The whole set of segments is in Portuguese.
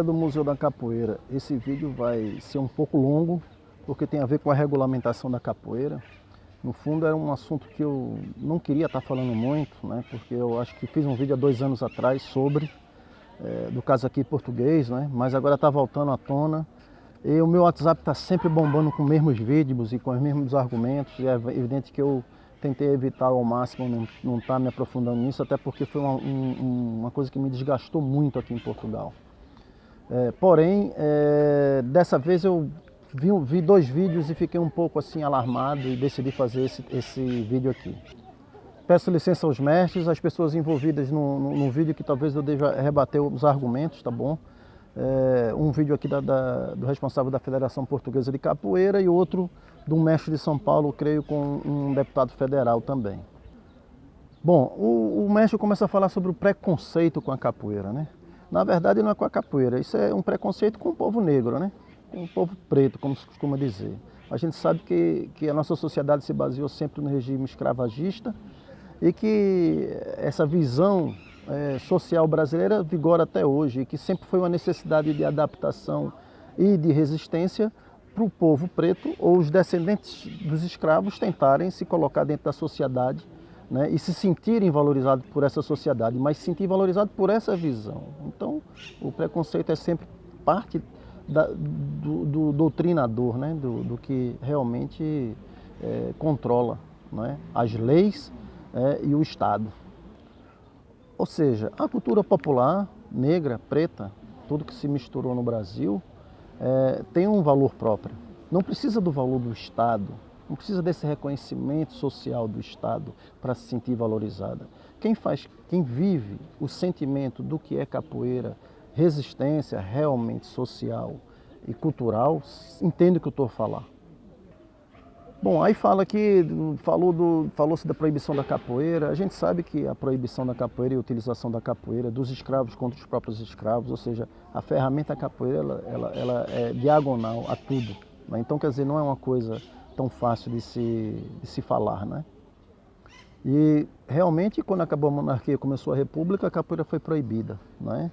Do Museu da Capoeira. Esse vídeo vai ser um pouco longo, porque tem a ver com a regulamentação da capoeira. No fundo era um assunto que eu não queria estar falando muito, né? Porque eu acho que fiz um vídeo há 2 anos atrás sobre, do caso aqui português, né? Mas agora está voltando à tona. E o meu WhatsApp está sempre bombando com os mesmos vídeos e com os mesmos argumentos, e é evidente que eu tentei evitar ao máximo não estar me aprofundando nisso, até porque foi uma coisa que me desgastou muito aqui em Portugal. Porém, dessa vez eu vi 2 vídeos e fiquei um pouco assim alarmado e decidi fazer esse vídeo aqui. Peço licença aos mestres, às pessoas envolvidas no vídeo, que talvez eu deva rebater os argumentos, tá bom? Um vídeo aqui do responsável da Federação Portuguesa de Capoeira e outro de um mestre de São Paulo, creio, com um deputado federal também. Bom, o mestre começa a falar sobre o preconceito com a capoeira, né? Na verdade não é com a capoeira, isso é um preconceito com o povo negro, né? Com o povo preto, como se costuma dizer. A gente sabe que a nossa sociedade se baseou sempre no regime escravagista e que essa visão social brasileira vigora até hoje, e que sempre foi uma necessidade de adaptação e de resistência para o povo preto ou os descendentes dos escravos tentarem se colocar dentro da sociedade, né, e se sentirem valorizados por essa sociedade, mas se sentir valorizado por essa visão. Então, o preconceito é sempre parte do doutrinador, né, do que realmente controla, né, as leis e o Estado. Ou seja, a cultura popular, negra, preta, tudo que se misturou no Brasil, tem um valor próprio. Não precisa do valor do Estado, não precisa desse reconhecimento social do Estado para se sentir valorizada. Quem vive o sentimento do que é capoeira, resistência realmente social e cultural, entende o que eu estou a falar. Bom, aí falou-se da proibição da capoeira. A gente sabe que a proibição da capoeira e a utilização da capoeira, dos escravos contra os próprios escravos, ou seja, a ferramenta capoeira, ela é diagonal a tudo, né? Então, quer dizer, não é uma coisa tão fácil de se falar, né? E realmente, quando acabou a monarquia e começou a república, a capoeira foi proibida, né?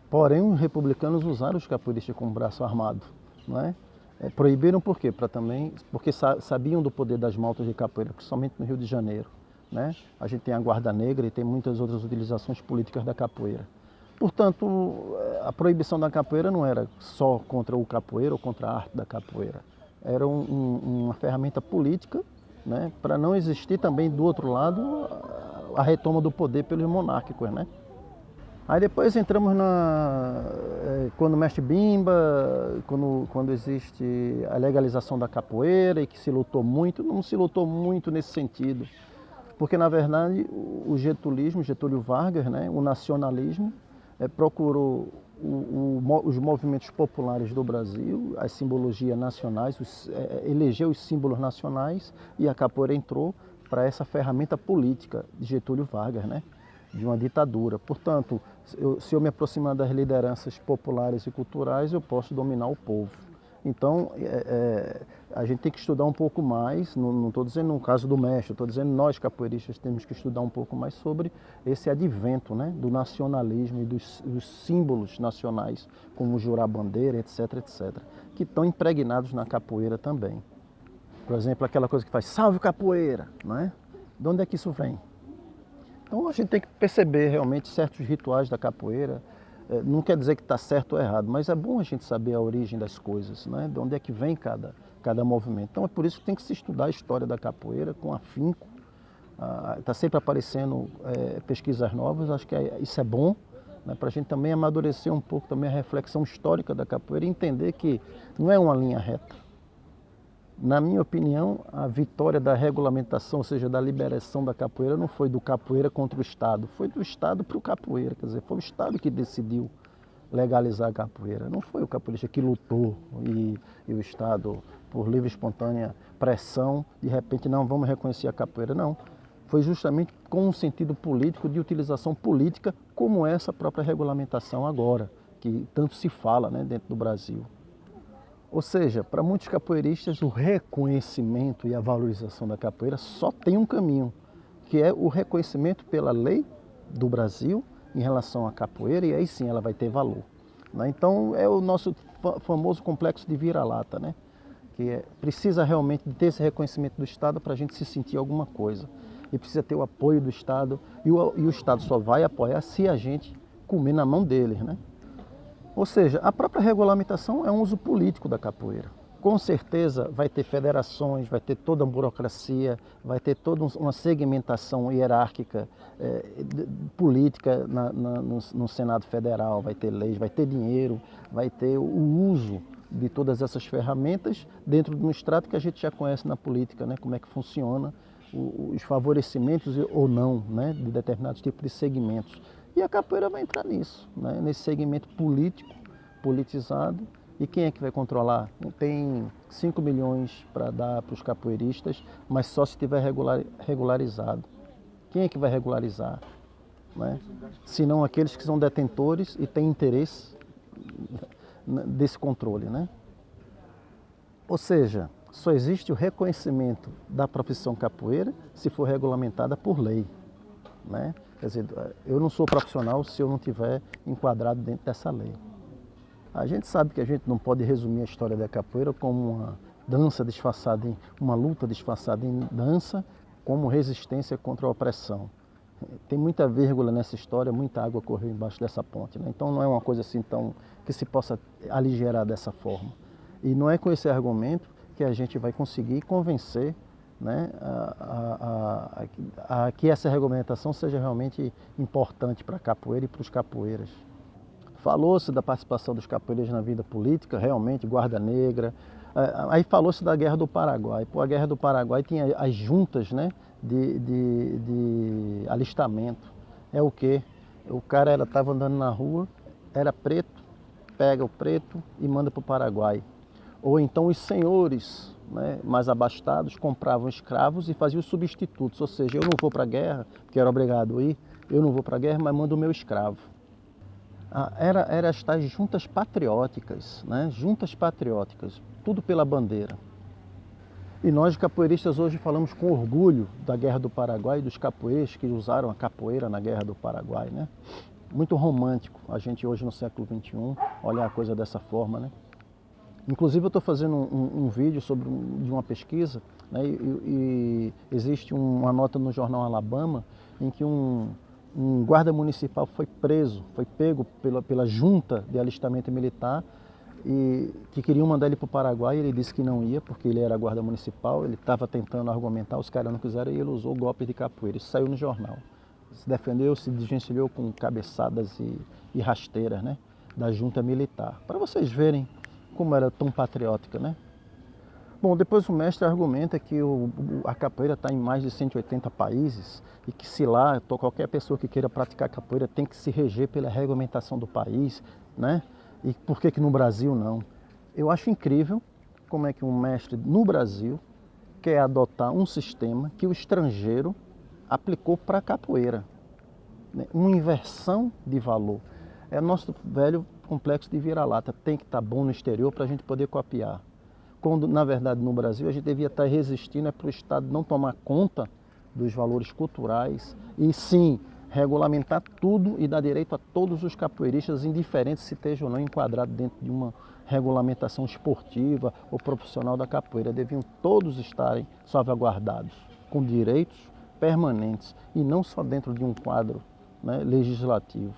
Porém, os republicanos usaram os capoeiristas como braço armado, né? Proibiram por quê? Porque sabiam do poder das maltas de capoeira, principalmente no Rio de Janeiro, né? A gente tem a Guarda Negra e tem muitas outras utilizações políticas da capoeira. Portanto, a proibição da capoeira não era só contra o capoeira ou contra a arte da capoeira. Era uma ferramenta política, né, para não existir também do outro lado a retoma do poder pelos monárquicos, né? Aí depois entramos quando o mestre Bimba, quando existe a legalização da capoeira e que se lutou muito. Não se lutou muito nesse sentido, porque na verdade o getulismo, Getúlio Vargas, né, o nacionalismo, procurou os movimentos populares do Brasil, as simbologias nacionais, elegeu os símbolos nacionais, e a capoeira entrou para essa ferramenta política de Getúlio Vargas, né, de uma ditadura. Portanto, se eu me aproximar das lideranças populares e culturais, eu posso dominar o povo. Então, a gente tem que estudar um pouco mais, não estou dizendo no caso do mestre, estou dizendo nós capoeiristas temos que estudar um pouco mais sobre esse advento, né, do nacionalismo e dos símbolos nacionais, como o jurar-bandeira, etc, etc, que estão impregnados na capoeira também. Por exemplo, aquela coisa que faz salve capoeira, não é? De onde é que isso vem? Então a gente tem que perceber realmente certos rituais da capoeira. Não quer dizer que está certo ou errado, mas é bom a gente saber a origem das coisas, né? De onde é que vem cada movimento. Então é por isso que tem que se estudar a história da capoeira com afinco. Está sempre aparecendo pesquisas novas, acho que isso é bom, né? Para a gente também amadurecer um pouco também a reflexão histórica da capoeira e entender que não é uma linha reta. Na minha opinião, a vitória da regulamentação, ou seja, da liberação da capoeira, não foi do capoeira contra o Estado, foi do Estado para o capoeira, quer dizer, foi o Estado que decidiu legalizar a capoeira, não foi o capoeirista que lutou e o Estado, por livre e espontânea pressão, de repente, não, vamos reconhecer a capoeira, não. Foi justamente com um sentido político, de utilização política, como essa própria regulamentação agora, que tanto se fala, né, dentro do Brasil. Ou seja, para muitos capoeiristas, o reconhecimento e a valorização da capoeira só tem um caminho, que é o reconhecimento pela lei do Brasil em relação à capoeira, e aí sim ela vai ter valor. né? Então é o nosso famoso complexo de vira-lata, né? Precisa realmente ter esse reconhecimento do Estado para a gente se sentir alguma coisa. E precisa ter o apoio do Estado, e o Estado só vai apoiar se a gente comer na mão deles, né? Ou seja, a própria regulamentação é um uso político da capoeira. Com certeza vai ter federações, vai ter toda a burocracia, vai ter toda uma segmentação hierárquica política no Senado Federal, vai ter leis, vai ter dinheiro, vai ter o uso de todas essas ferramentas dentro de um extrato que a gente já conhece na política, né? Como é que funciona os favorecimentos ou não, né? De determinados tipos de segmentos. E a capoeira vai entrar nisso, né? Nesse segmento político, politizado. E quem é que vai controlar? Tem 5 milhões para dar para os capoeiristas, mas só se tiver regularizado. Quem é que vai regularizar? Né? Se não aqueles que são detentores e têm interesse desse controle, né? Ou seja, só existe o reconhecimento da profissão capoeira se for regulamentada por lei, né? Quer dizer, eu não sou profissional se eu não tiver enquadrado dentro dessa lei. A gente sabe que a gente não pode resumir a história da capoeira como uma dança disfarçada uma luta disfarçada em dança, como resistência contra a opressão. Tem muita vírgula nessa história, muita água correu embaixo dessa ponte, né? Então não é uma coisa assim tão que se possa aligerar dessa forma. E não é com esse argumento que a gente vai conseguir convencer, né, a que essa regulamentação seja realmente importante para a capoeira e para os capoeiras. Falou-se da participação dos capoeiras na vida política, realmente, Guarda Negra. Aí falou-se da Guerra do Paraguai. Pô, a Guerra do Paraguai tinha as juntas, né, de alistamento. É o quê? O cara estava andando na rua, era preto, pega o preto e manda para o Paraguai. Ou então os senhores, né, mais abastados compravam escravos e faziam substitutos. Ou seja, eu não vou para a guerra, porque era obrigado a ir, eu não vou para a guerra, mas mando o meu escravo. Era as tais juntas patrióticas, né? Juntas patrióticas, tudo pela bandeira. E nós capoeiristas hoje falamos com orgulho da Guerra do Paraguai e dos capoeiros que usaram a capoeira na Guerra do Paraguai, né? Muito romântico a gente hoje no século XXI olhar a coisa dessa forma, né? Inclusive eu estou fazendo um vídeo de uma pesquisa, né? E existe uma nota no jornal Alabama em que um guarda municipal foi preso, foi pego pela junta de alistamento militar e que queriam mandar ele para o Paraguai. Ele disse que não ia porque ele era guarda municipal, ele estava tentando argumentar, os caras não quiseram e ele usou o golpe de capoeira. Isso saiu no jornal. Se defendeu, se desvencilhou com cabeçadas e rasteiras, né, da junta militar. Para vocês verem como era tão patriótica, né? Bom, depois o mestre argumenta que a capoeira está em mais de 180 países e que se lá qualquer pessoa que queira praticar capoeira tem que se reger pela regulamentação do país, né? E por que no Brasil não? Eu acho incrível como é que um mestre no Brasil quer adotar um sistema que o estrangeiro aplicou para a capoeira, né? Uma inversão de valor. É nosso velho complexo de vira-lata, tem que estar bom no exterior para a gente poder copiar. Quando, na verdade, no Brasil, a gente devia estar resistindo para o Estado não tomar conta dos valores culturais e, sim, regulamentar tudo e dar direito a todos os capoeiristas, indiferente se esteja ou não enquadrado dentro de uma regulamentação esportiva ou profissional da capoeira. Deviam todos estarem salvaguardados, com direitos permanentes e não só dentro de um quadro, né, legislativo.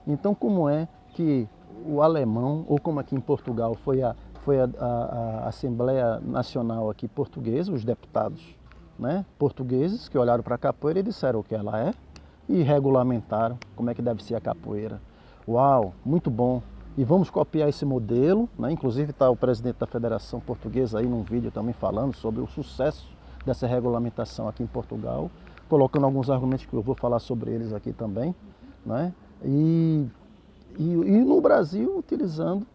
Então, como é que o alemão, ou como aqui em Portugal foi a Assembleia Nacional aqui portuguesa, os deputados, né, portugueses que olharam para a capoeira e disseram o que ela é e regulamentaram como é que deve ser a capoeira. Uau, muito bom! E vamos copiar esse modelo, né? Inclusive está o presidente da Federação Portuguesa aí num vídeo também falando sobre o sucesso dessa regulamentação aqui em Portugal, colocando alguns argumentos que eu vou falar sobre eles aqui também, né? E no Brasil utilizando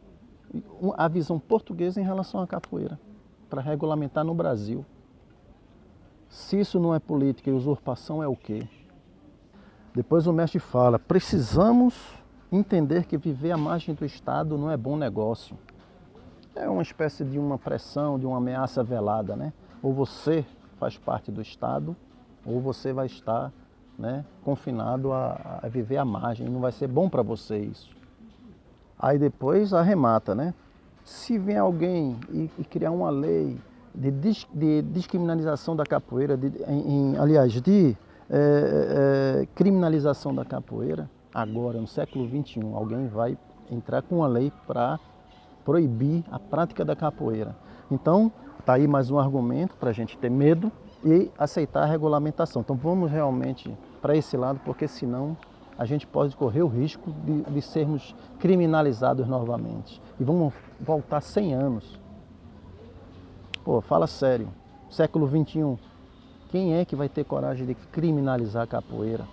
a visão portuguesa em relação à capoeira, para regulamentar no Brasil. Se isso não é política e usurpação, é o quê? Depois o mestre fala, precisamos entender que viver à margem do Estado não é bom negócio. É uma espécie de uma pressão, de uma ameaça velada, né? Ou você faz parte do Estado, ou você vai estar, né, confinado a viver à margem, não vai ser bom para você isso. Aí depois arremata, né? Se vem alguém e criar uma lei de descriminalização da capoeira, aliás, de criminalização da capoeira, agora no século XXI, alguém vai entrar com uma lei para proibir a prática da capoeira. Então, está aí mais um argumento para a gente ter medo e aceitar a regulamentação. Então vamos realmente para esse lado, porque senão a gente pode correr o risco de sermos criminalizados novamente. E vamos voltar 100 anos. Pô, fala sério, século XXI, quem é que vai ter coragem de criminalizar a capoeira?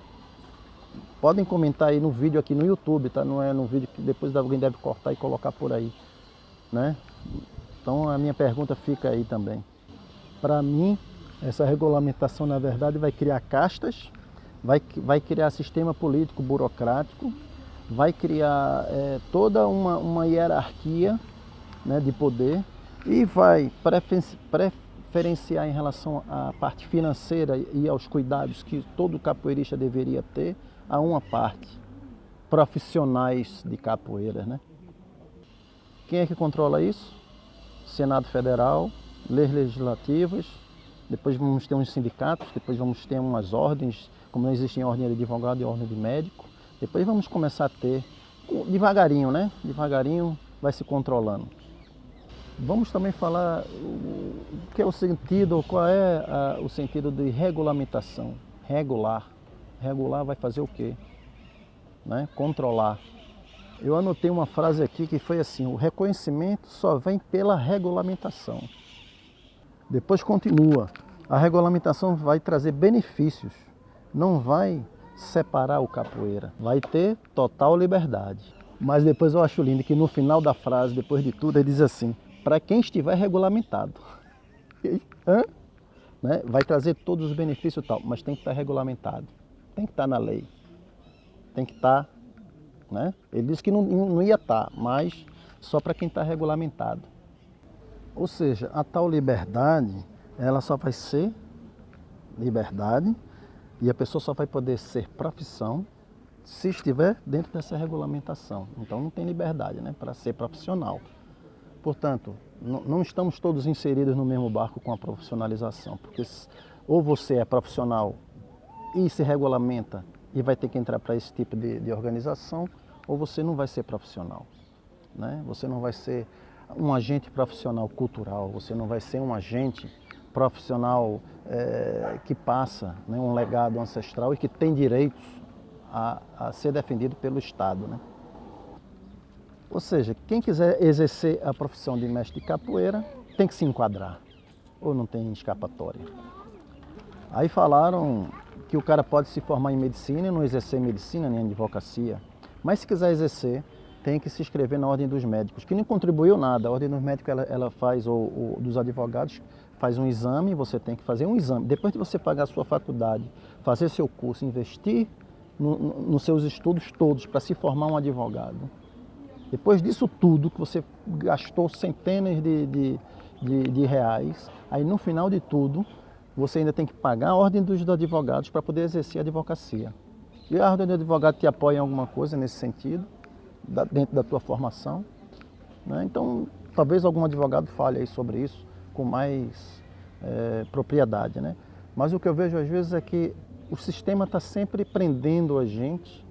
Podem comentar aí no vídeo aqui no YouTube, tá? Não é no vídeo que depois alguém deve cortar e colocar por aí, né? Então a minha pergunta fica aí também. Para mim, essa regulamentação, na verdade, vai criar castas, vai criar sistema político burocrático, vai criar toda uma hierarquia, né, de poder e vai preferenciar em relação à parte financeira e aos cuidados que todo capoeirista deveria ter a uma parte, profissionais de capoeira, né? Quem é que controla isso? Senado Federal, leis legislativas, depois vamos ter uns sindicatos, depois vamos ter umas ordens, como não existem ordem de advogado e ordem de médico, depois vamos começar a ter, devagarinho, né? Devagarinho vai se controlando. Vamos também falar o que é o sentido, qual é o sentido de regulamentação, regular. Regular vai fazer o quê? Né? Controlar. Eu anotei uma frase aqui que foi assim: o reconhecimento só vem pela regulamentação. Depois continua: a regulamentação vai trazer benefícios, não vai separar o capoeira, vai ter total liberdade. Mas depois eu acho lindo que no final da frase, depois de tudo, ele diz assim: para quem estiver regulamentado. Hã? Né? Vai trazer todos os benefícios e tal, mas tem que estar regulamentado, tem que estar na lei, tem que estar, né? Ele disse que não ia estar, mas só para quem está regulamentado. Ou seja, a tal liberdade, ela só vai ser liberdade e a pessoa só vai poder ser profissão se estiver dentro dessa regulamentação. Então não tem liberdade, né, para ser profissional. Portanto, não estamos todos inseridos no mesmo barco com a profissionalização, porque ou você é profissional e se regulamenta e vai ter que entrar para esse tipo de organização, ou você não vai ser profissional, né? Você não vai ser um agente profissional cultural, você não vai ser um agente profissional que passa, né, um legado ancestral e que tem direitos a ser defendido pelo Estado, né? Ou seja, quem quiser exercer a profissão de mestre de capoeira tem que se enquadrar, ou não tem escapatória. Aí falaram que o cara pode se formar em medicina e não exercer medicina nem advocacia, mas se quiser exercer, tem que se inscrever na Ordem dos Médicos, que não contribuiu nada. A Ordem dos Médicos ela faz, ou dos advogados, faz um exame, você tem que fazer um exame. Depois de você pagar a sua faculdade, fazer seu curso, investir nos seus estudos todos para se formar um advogado, depois disso tudo, que você gastou centenas de reais, aí no final de tudo, você ainda tem que pagar a Ordem dos Advogados para poder exercer a advocacia. E a Ordem do Advogado te apoia em alguma coisa nesse sentido, dentro da tua formação, né? Então, talvez algum advogado fale aí sobre isso com mais propriedade, né? Mas o que eu vejo às vezes é que o sistema está sempre prendendo a gente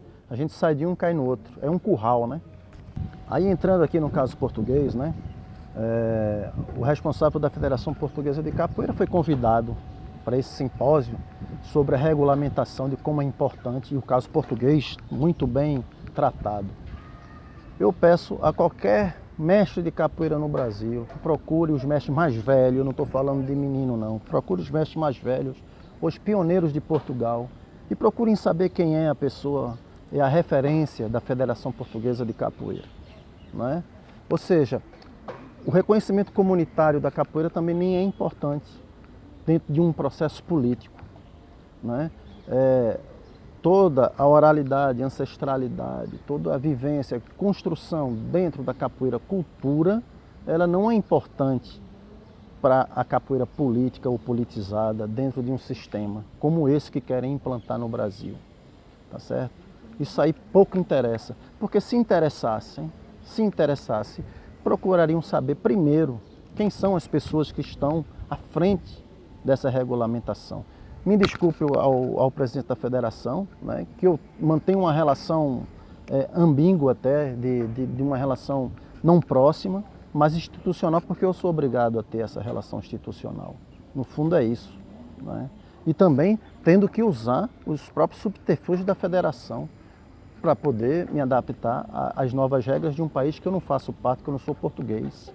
sai de um e cai no outro, é um curral, né? Aí entrando aqui no caso português, né? O responsável da Federação Portuguesa de Capoeira foi convidado para esse simpósio sobre a regulamentação de como é importante, e o caso português muito bem tratado. Eu peço a qualquer mestre de capoeira no Brasil que procure os mestres mais velhos, eu não estou falando de menino não, procure os mestres mais velhos, os pioneiros de Portugal, e procurem saber quem é a pessoa, é a referência da Federação Portuguesa de Capoeira, não é? Ou seja, o reconhecimento comunitário da capoeira também nem é importante dentro de um processo político, né? Toda a oralidade, ancestralidade, toda a vivência, construção dentro da capoeira cultura, ela não é importante para a capoeira política ou politizada dentro de um sistema como esse que querem implantar no Brasil, tá certo? Isso aí pouco interessa, porque se interessassem, se interessasse, procurariam saber primeiro quem são as pessoas que estão à frente dessa regulamentação. Me desculpe ao presidente da federação, né, que eu mantenho uma relação ambígua até, de uma relação não próxima, mas institucional, porque eu sou obrigado a ter essa relação institucional. No fundo é isso. Né? E também tendo que usar os próprios subterfúgios da federação para poder me adaptar às novas regras de um país que eu não faço parte, que eu não sou português.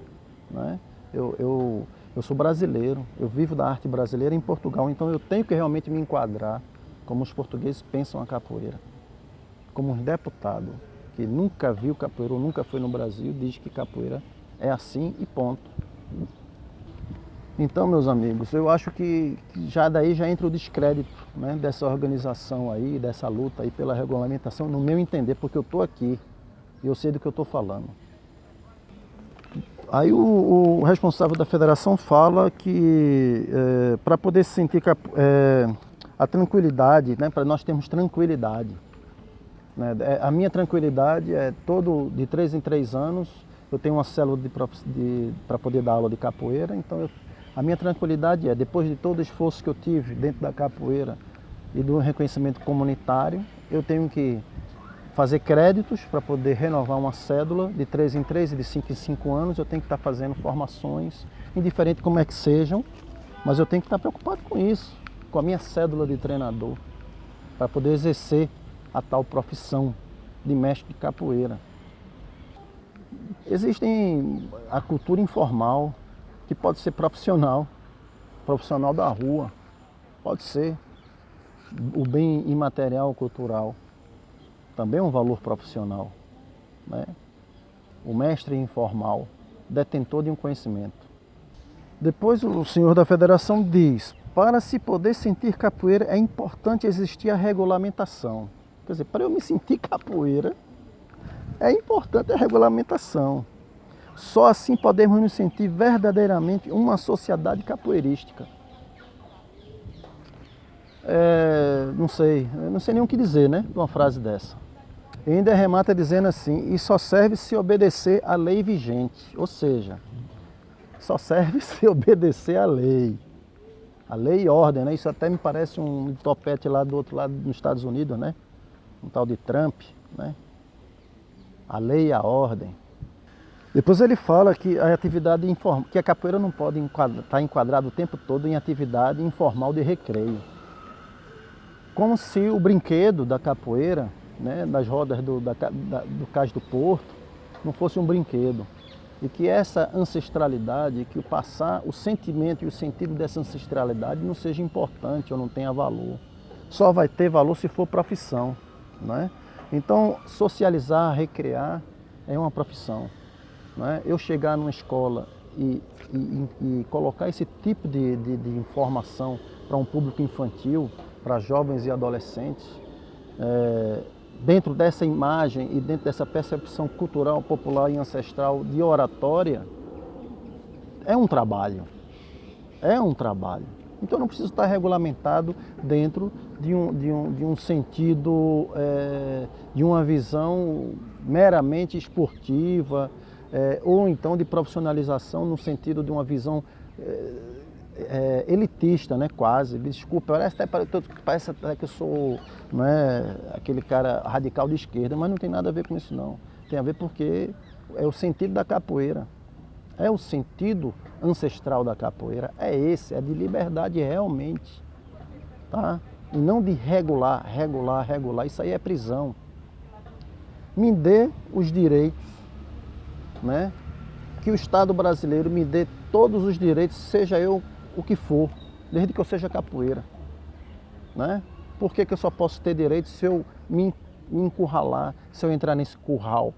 Né? Eu sou brasileiro, eu vivo da arte brasileira em Portugal, então eu tenho que realmente me enquadrar como os portugueses pensam a capoeira. Como um deputado que nunca viu capoeira ou nunca foi no Brasil, diz que capoeira é assim e ponto. Então, meus amigos, eu acho que já daí já entra o descrédito, né, dessa organização aí, dessa luta aí pela regulamentação, no meu entender, porque eu estou aqui e eu sei do que eu estou falando. Aí o responsável da federação fala que para poder se sentir a tranquilidade, né, para nós termos tranquilidade, né, a minha tranquilidade é de 3 em 3 anos, eu tenho uma célula para poder dar aula de capoeira, então a minha tranquilidade é, depois de todo o esforço que eu tive dentro da capoeira e do reconhecimento comunitário, eu tenho que fazer créditos para poder renovar uma cédula de 3 em 3 e de 5 em 5 anos. Eu tenho que estar fazendo formações, indiferente como é que sejam, mas eu tenho que estar preocupado com isso, com a minha cédula de treinador, para poder exercer a tal profissão de mestre de capoeira. Existem a cultura informal, que pode ser profissional da rua, pode ser o bem imaterial cultural, também é um valor profissional, né? O mestre informal, detentor de um conhecimento. Depois o senhor da federação diz, para se poder sentir capoeira é importante existir a regulamentação. Quer dizer, para eu me sentir capoeira, é importante a regulamentação. Só assim podemos nos sentir verdadeiramente uma sociedade capoeirística. Não sei nem o que dizer, né, de uma frase dessa. E ainda remata dizendo assim, e só serve se obedecer à lei vigente, ou seja, só serve se obedecer à lei. A lei e ordem, né? Isso até me parece um topete lá do outro lado dos Estados Unidos, né? Um tal de Trump, né? A lei e a ordem. Depois ele fala que a atividade que a capoeira não pode estar enquadrada o tempo todo em atividade informal de recreio. Como se o brinquedo da capoeira, né, das rodas do Cais do Porto, não fosse um brinquedo. E que essa ancestralidade, que o sentimento e o sentido dessa ancestralidade não seja importante ou não tenha valor. Só vai ter valor se for profissão. Né? Então, socializar, recrear é uma profissão. Né? Eu chegar numa escola e colocar esse tipo de informação para um público infantil, para jovens e adolescentes, dentro dessa imagem e dentro dessa percepção cultural, popular e ancestral de oratória, é um trabalho. É um trabalho. Então não precisa estar regulamentado dentro de um sentido, de uma visão meramente esportiva, ou então de profissionalização no sentido de uma visão elitista, né, quase. Desculpa, parece até que eu sou, não é, aquele cara radical de esquerda, mas não tem nada a ver com isso não. Tem a ver porque é o sentido da capoeira. É o sentido ancestral da capoeira, é esse, é de liberdade realmente, tá? E não de regular, isso aí é prisão. Me dê os direitos, né? Que o Estado brasileiro me dê todos os direitos, seja eu o que for, desde que eu seja capoeira, né? Por que eu só posso ter direitos se eu me encurralar, se eu entrar nesse curral?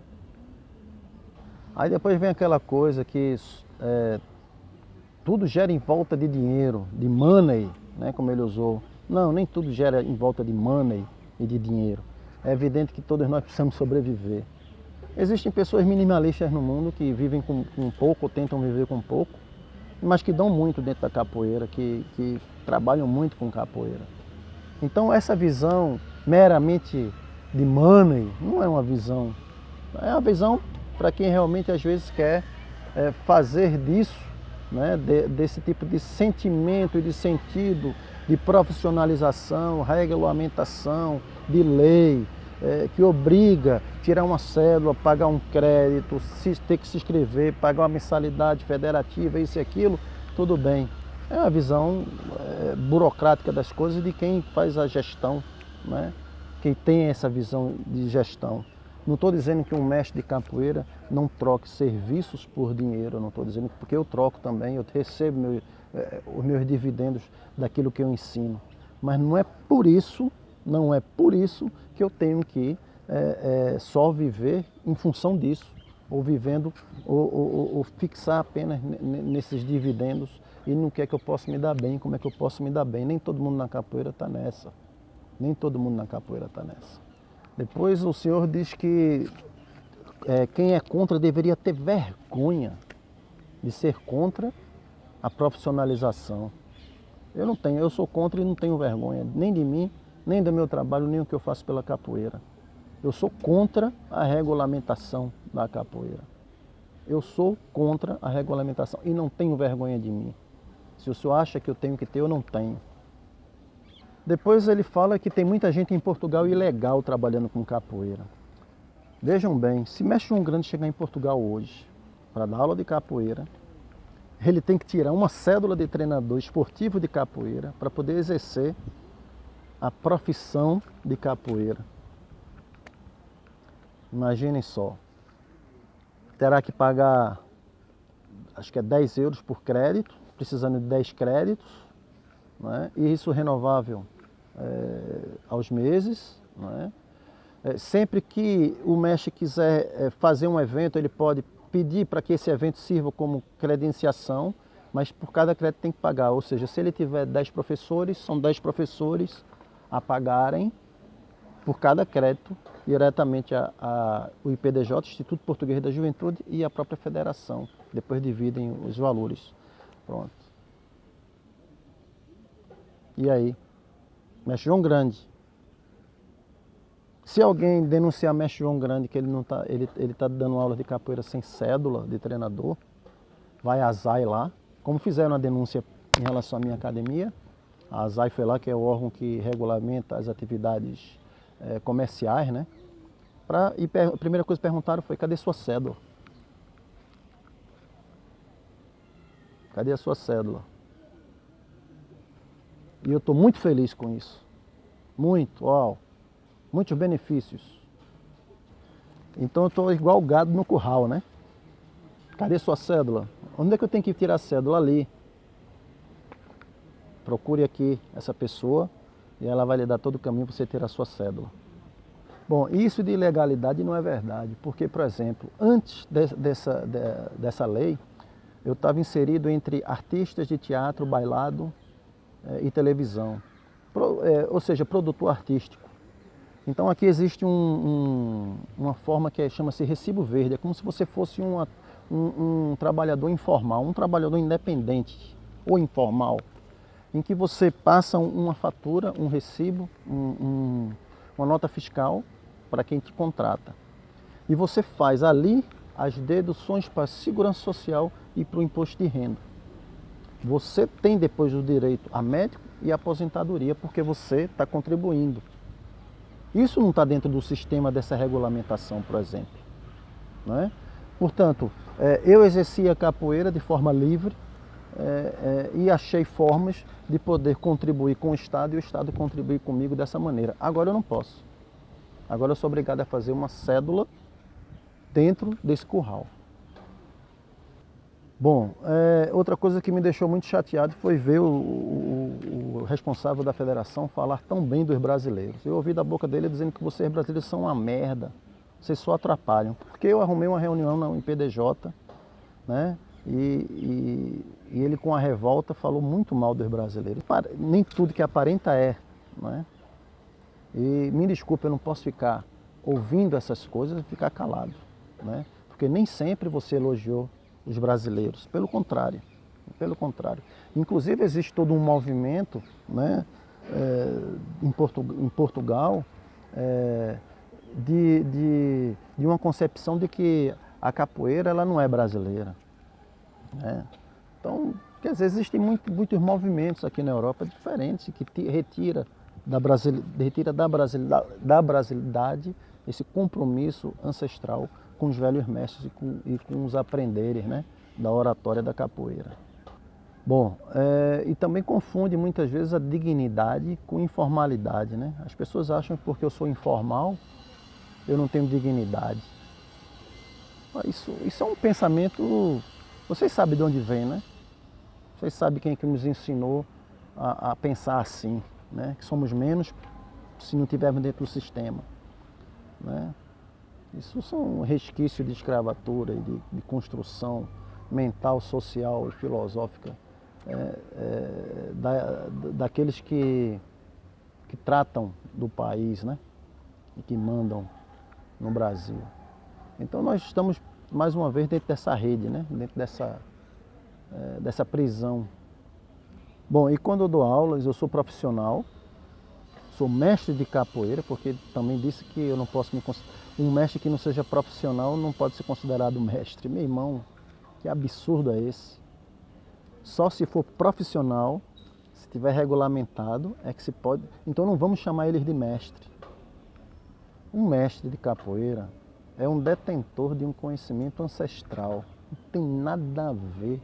Aí depois vem aquela coisa que tudo gera em volta de dinheiro, de money, né, como ele usou. Não, nem tudo gera em volta de money e de dinheiro. É evidente que todos nós precisamos sobreviver. Existem pessoas minimalistas no mundo que vivem com pouco, ou tentam viver com pouco, mas que dão muito dentro da capoeira, que trabalham muito com capoeira. Então essa visão meramente de money não é uma visão, é uma visão para quem realmente às vezes quer fazer disso, né, desse tipo de sentimento e de sentido, de profissionalização, regulamentação, de lei, que obriga a tirar uma cédula, pagar um crédito, ter que se inscrever, pagar uma mensalidade federativa, isso e aquilo, tudo bem. É uma visão burocrática das coisas de quem faz a gestão, né? Quem tem essa visão de gestão. Não estou dizendo que um mestre de capoeira não troque serviços por dinheiro, não estou dizendo, porque eu troco também, eu recebo os meus dividendos daquilo que eu ensino. Mas não é por isso que eu tenho que só viver em função disso, ou vivendo, ou fixar apenas nesses dividendos e no que é que eu posso me dar bem, como é que eu posso me dar bem. Nem todo mundo na capoeira está nessa. Nem todo mundo na capoeira está nessa. Depois o senhor diz que quem é contra deveria ter vergonha de ser contra a profissionalização. Eu não tenho, eu sou contra e não tenho vergonha, nem de mim, nem do meu trabalho, nem o que eu faço pela capoeira. Eu sou contra a regulamentação da capoeira. Eu sou contra a regulamentação e não tenho vergonha de mim. Se o senhor acha que eu tenho que ter, eu não tenho. Depois ele fala que tem muita gente em Portugal ilegal trabalhando com capoeira. Vejam bem, se mestre João Grande chegar em Portugal hoje para dar aula de capoeira, ele tem que tirar uma cédula de treinador esportivo de capoeira para poder exercer a profissão de capoeira. Imaginem só, terá que pagar, acho que é 10 euros por crédito, precisando de 10 créditos, né? E isso renovável aos meses, né? Sempre que o mestre quiser fazer um evento, ele pode pedir para que esse evento sirva como credenciação, mas por cada crédito tem que pagar. Ou seja, se ele tiver 10 professores, são 10 professores a pagarem por cada crédito diretamente o IPDJ, Instituto Português da Juventude, e a própria federação. Depois dividem os valores. Pronto. E aí? Mestre João Grande. Se alguém denunciar mestre João Grande que ele tá dando aula de capoeira sem cédula de treinador, vai a ASAI lá, como fizeram a denúncia em relação à minha academia. A ASAI foi lá, que é o órgão que regulamenta as atividades comerciais, né? A primeira coisa que perguntaram foi: cadê sua cédula? Cadê a sua cédula? E eu estou muito feliz com isso. Muito, uau. Muitos benefícios. Então eu estou igual o gado no curral, né? Cadê sua cédula? Onde é que eu tenho que tirar a cédula? Ali. Procure aqui essa pessoa e ela vai lhe dar todo o caminho para você ter a sua cédula. Bom, isso de ilegalidade não é verdade, porque, por exemplo, antes dessa lei, eu estava inserido entre artistas de teatro, bailado e televisão, ou seja, produtor artístico. Então aqui existe uma forma que chama-se recibo verde, é como se você fosse um trabalhador informal, um trabalhador independente ou informal, em que você passa uma fatura, um recibo, uma nota fiscal para quem te contrata. E você faz ali as deduções para a segurança social e para o imposto de renda. Você tem depois o direito a médico e aposentadoria, porque você está contribuindo. Isso não está dentro do sistema dessa regulamentação, por exemplo. Não é? Portanto, eu exerci a capoeira de forma livre e achei formas de poder contribuir com o Estado e o Estado contribuir comigo dessa maneira. Agora eu não posso. Agora eu sou obrigado a fazer uma cédula dentro desse curral. Bom, outra coisa que me deixou muito chateado foi ver o responsável da federação falar tão bem dos brasileiros. Eu ouvi da boca dele dizendo que vocês brasileiros são uma merda, vocês só atrapalham. Porque eu arrumei uma reunião no IPDJ, né? E ele, com a revolta, falou muito mal dos brasileiros. Nem tudo que aparenta né? E me desculpe, eu não posso ficar ouvindo essas coisas e ficar calado, né? Porque nem sempre você elogiou os brasileiros, pelo contrário. Inclusive existe todo um movimento, né, em Portugal de uma concepção de que a capoeira ela não é brasileira, né? Então, quer dizer, existem muitos movimentos aqui na Europa diferentes que retira da brasilidade esse compromisso ancestral com os velhos mestres e com os aprenderes, né, da oratória da capoeira. Bom, e também confunde muitas vezes a dignidade com informalidade, né? As pessoas acham que porque eu sou informal, eu não tenho dignidade. Isso é um pensamento, vocês sabem de onde vem, né? Vocês sabem quem é que nos ensinou a pensar assim, né? Que somos menos se não estivermos dentro do sistema, né? Isso são resquícios de escravatura e de construção mental, social e filosófica daqueles que tratam do país, né? E que mandam no Brasil. Então nós estamos mais uma vez dentro dessa rede, né? Dentro dessa prisão. Bom, e quando eu dou aulas, eu sou profissional, sou mestre de capoeira, porque também disse que eu não posso me considerar. Um mestre que não seja profissional não pode ser considerado mestre. Meu irmão, que absurdo é esse? Só se for profissional, se tiver regulamentado, é que se pode. Então não vamos chamar eles de mestre. Um mestre de capoeira é um detentor de um conhecimento ancestral. Não tem nada a ver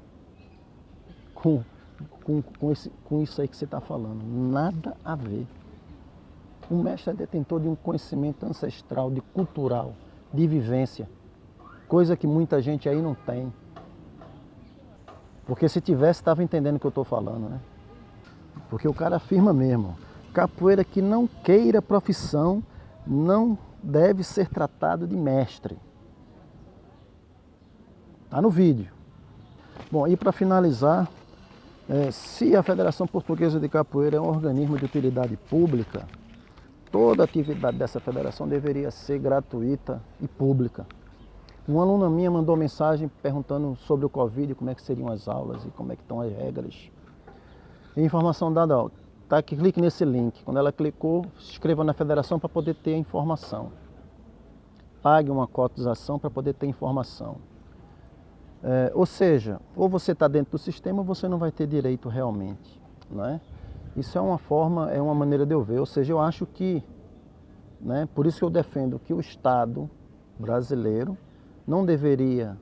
com isso aí que você está falando. Nada a ver. Um mestre é detentor de um conhecimento ancestral, de cultural, de vivência. Coisa que muita gente aí não tem. Porque se tivesse, estava entendendo o que eu estou falando, né? Porque o cara afirma mesmo. Capoeira que não queira profissão não deve ser tratado de mestre. Está no vídeo. Bom, e para finalizar, se a Federação Portuguesa de Capoeira é um organismo de utilidade pública, toda atividade dessa federação deveria ser gratuita e pública. Uma aluna minha mandou mensagem perguntando sobre o Covid, como é que seriam as aulas e como é que estão as regras. E informação dada, ó, tá aqui, clique nesse link. Quando ela clicou, se inscreva na federação para poder ter a informação. Pague uma cotização para poder ter informação. Ou seja, ou você está dentro do sistema ou você não vai ter direito realmente, não é? Isso é uma maneira de eu ver. Ou seja, eu acho que, né, por isso que eu defendo que o Estado brasileiro não deveria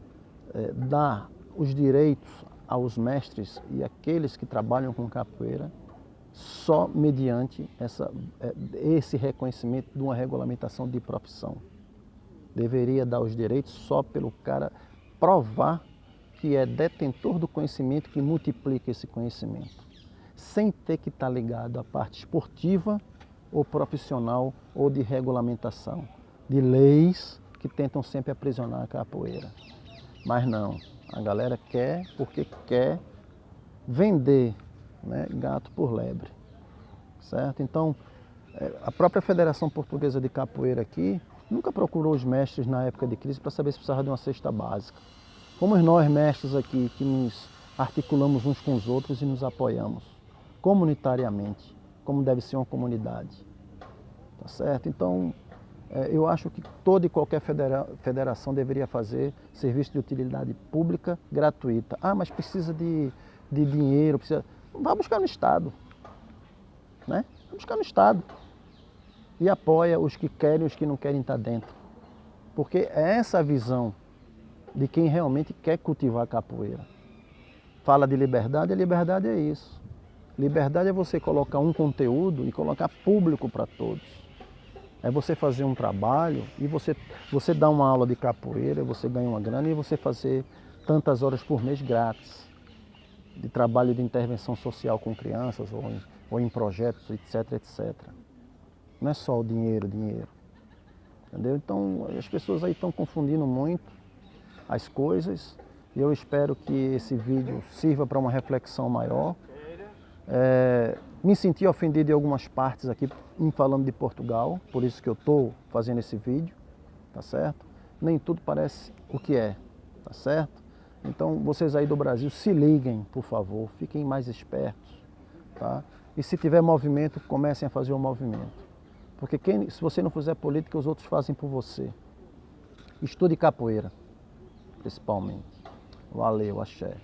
dar os direitos aos mestres e aqueles que trabalham com capoeira só mediante esse reconhecimento de uma regulamentação de profissão. Deveria dar os direitos só pelo cara provar que é detentor do conhecimento, que multiplica esse conhecimento, sem ter que estar ligado à parte esportiva ou profissional ou de regulamentação, de leis que tentam sempre aprisionar a capoeira. Mas não, a galera quer porque quer vender, né, gato por lebre, certo? Então, a própria Federação Portuguesa de Capoeira aqui nunca procurou os mestres na época de crise para saber se precisava de uma cesta básica. Fomos nós, mestres aqui, que nos articulamos uns com os outros e nos apoiamos comunitariamente, como deve ser uma comunidade, tá certo? Então, eu acho que toda e qualquer federação deveria fazer serviço de utilidade pública gratuita. Ah, mas precisa de dinheiro, precisa... Vá buscar no Estado, né? Vá buscar no Estado e apoia os que querem e os que não querem estar dentro. Porque é essa a visão de quem realmente quer cultivar a capoeira. Fala de liberdade, a liberdade é isso. Liberdade é você colocar um conteúdo e colocar público para todos. É você fazer um trabalho e você dar uma aula de capoeira, você ganha uma grana e você fazer tantas horas por mês grátis de trabalho de intervenção social com crianças ou em projetos, etc, etc. Não é só o dinheiro. Entendeu? Então as pessoas aí estão confundindo muito as coisas e eu espero que esse vídeo sirva para uma reflexão maior. Me senti ofendido em algumas partes aqui em falando de Portugal, por isso que eu estou fazendo esse vídeo, tá certo? Nem tudo parece o que é, tá certo? Então vocês aí do Brasil se liguem, por favor, fiquem mais espertos, tá? E se tiver movimento, comecem a fazer o movimento. Porque se você não fizer política, os outros fazem por você. Estude capoeira. principalmente. Valeu, axé.